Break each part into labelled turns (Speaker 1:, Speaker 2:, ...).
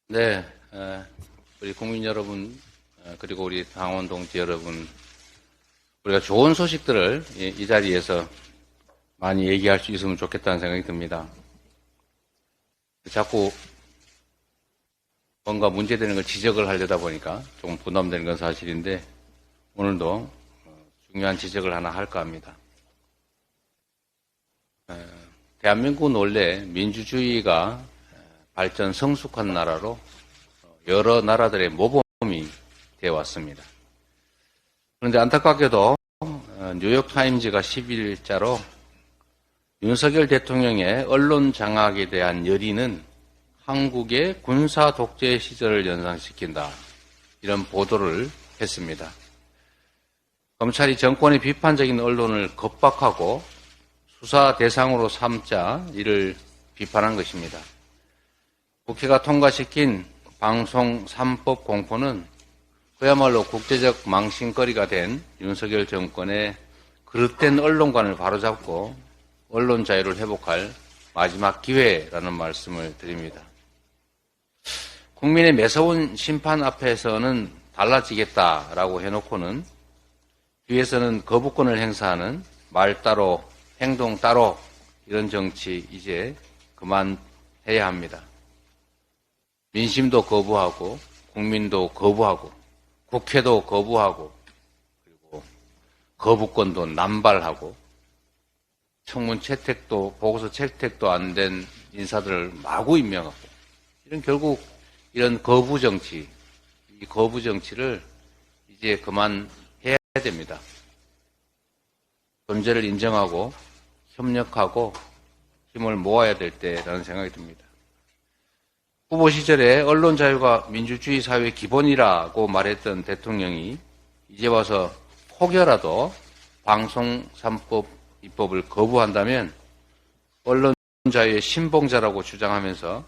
Speaker 1: 네, 우리 국민 여러분, 그리고 우리 당원 동지 여러분, 우리가 좋은 소식들을 이 자리에서 많이 얘기할 수 있으면 좋겠다는 생각이 듭니다. 자꾸 뭔가 문제되는 걸 지적을 하려다 보니까 조금 부담되는 건 사실인데, 오늘도 중요한 지적을 하나 할까 합니다. 대한민국은 원래 민주주의가 발전 성숙한 나라로 여러 나라들의 모범이 되어 왔습니다. 그런데 안타깝게도 뉴욕타임즈가 10일자로 윤석열 대통령의 언론 장악에 대한 열의는 한국의 군사 독재 시절을 연상시킨다. 이런 보도를 했습니다. 검찰이 정권의 비판적인 언론을 겁박하고 수사 대상으로 삼자 이를 비판한 것입니다. 국회가 통과시킨 방송 3법 공포는 그야말로 국제적 망신거리가 된 윤석열 정권의 그릇된 언론관을 바로잡고 언론 자유를 회복할 마지막 기회라는 말씀을 드립니다. 국민의 매서운 심판 앞에서는 달라지겠다라고 해놓고는 뒤에서는 거부권을 행사하는 말 따로 행동 따로 이런 정치 이제 그만해야 합니다. 민심도 거부하고 국민도 거부하고 국회도 거부하고 그리고 거부권도 남발하고 청문 채택도 보고서 채택도 안 된 인사들을 마구 임명하고 이런 결국 이런 거부 정치 이 거부 정치를 이제 그만해야 됩니다. 존재를 인정하고 협력하고 힘을 모아야 될 때라는 생각이 듭니다. 후보 시절에 언론 자유가 민주주의 사회의 기본이라고 말했던 대통령이 이제 와서 혹여라도 방송 3법 입법을 거부한다면 언론 자유의 신봉자라고 주장하면서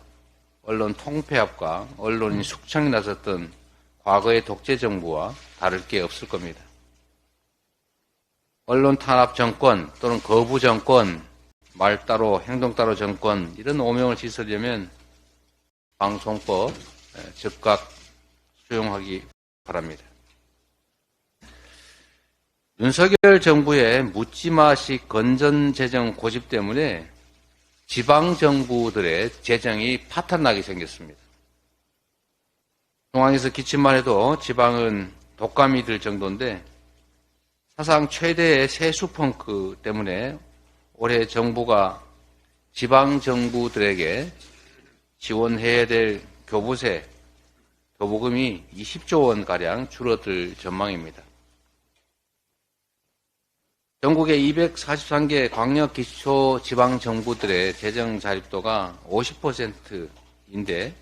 Speaker 1: 언론 통폐합과 언론인 숙청이 나섰던 과거의 독재 정부와 다를 게 없을 겁니다. 언론 탄압 정권 또는 거부 정권, 말 따로 행동 따로 정권 이런 오명을 씻으려면 방송법 즉각 수용하기 바랍니다. 윤석열 정부의 묻지마식 건전재정 고집 때문에 지방정부들의 재정이 파탄나게 생겼습니다. 중앙에서 기침만 해도 지방은 독감이 들 정도인데 사상 최대의 세수 펑크 때문에 올해 정부가 지방정부들에게 지원해야 될 교부세, 교부금이 20조 원가량 줄어들 전망입니다. 전국의 243개 광역기초지방정부들의 재정 자립도가 50%인데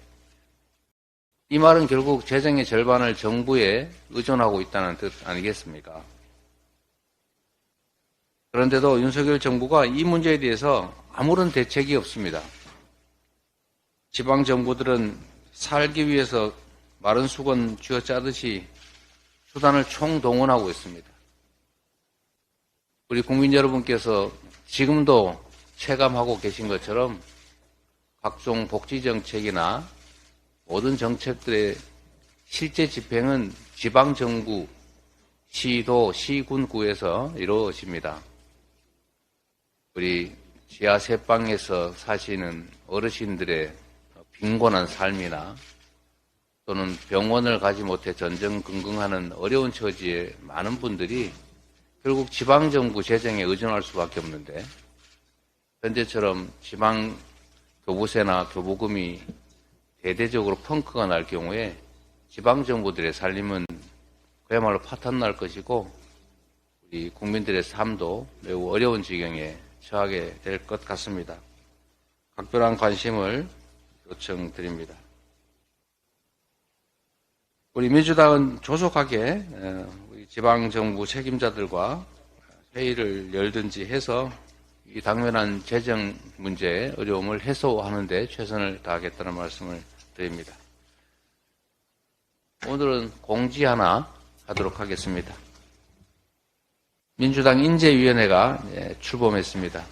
Speaker 1: 이 말은 결국 재정의 절반을 정부에 의존하고 있다는 뜻 아니겠습니까? 그런데도 윤석열 정부가 이 문제에 대해서 아무런 대책이 없습니다. 지방정부들은 살기 위해서 마른 수건 쥐어짜듯이 수단을 총동원하고 있습니다. 우리 국민 여러분께서 지금도 체감하고 계신 것처럼 각종 복지정책이나 모든 정책들의 실제 집행은 지방정부, 시도, 시군구에서 이루어집니다. 우리 지하 세방에서 사시는 어르신들의 빈곤한 삶이나 또는 병원을 가지 못해 전전긍긍하는 어려운 처지의 많은 분들이 결국 지방정부 재정에 의존할 수밖에 없는데 현재처럼 지방 교부세나 교부금이 대대적으로 펑크가 날 경우에 지방정부들의 살림은 그야말로 파탄날 것이고 우리 국민들의 삶도 매우 어려운 지경에 처하게 될 것 같습니다. 각별한 관심을 요청드립니다. 우리 민주당은 조속하게 우리 지방정부 책임자들과 회의를 열든지 해서 이 당면한 재정 문제의 어려움을 해소하는 데 최선을 다하겠다는 말씀을 드립니다. 오늘은 공지 하나 하도록 하겠습니다. 민주당 인재위원회가 출범했습니다.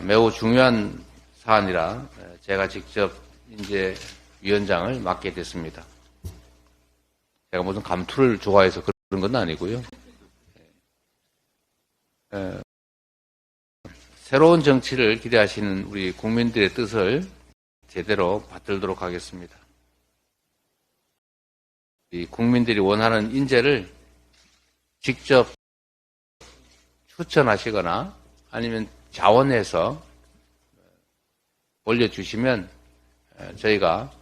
Speaker 1: 매우 중요한 사안이라 제가 직접 인재위원장을 맡게 됐습니다. 제가 무슨 감투를 좋아해서 그런 건 아니고요. 새로운 정치를 기대하시는 우리 국민들의 뜻을 제대로 받들도록 하겠습니다. 이 국민들이 원하는 인재를 직접 추천하시거나 아니면 자원해서 올려주시면 저희가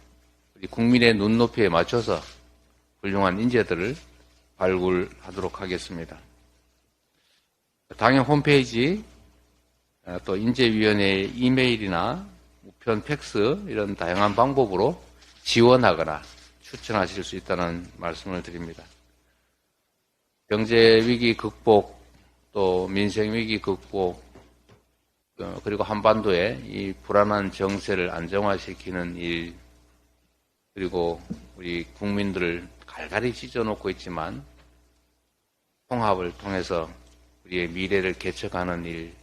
Speaker 1: 우리 국민의 눈높이에 맞춰서 훌륭한 인재들을 발굴하도록 하겠습니다. 당연 홈페이지, 또 인재위원회 이메일이나 우편 팩스 이런 다양한 방법으로 지원하거나 추천하실 수 있다는 말씀을 드립니다. 경제위기 극복, 또 민생위기 극복, 그리고 한반도의 이 불안한 정세를 안정화시키는 일, 그리고 우리 국민들을 갈갈이 찢어놓고 있지만 통합을 통해서 우리의 미래를 개척하는 일,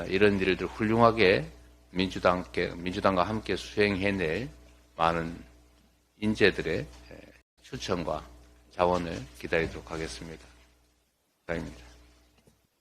Speaker 1: 이런 일들 훌륭하게 민주당과 함께 수행해낼 많은 인재들의 추천과 자원을 기다리도록 하겠습니다. 감사합니다.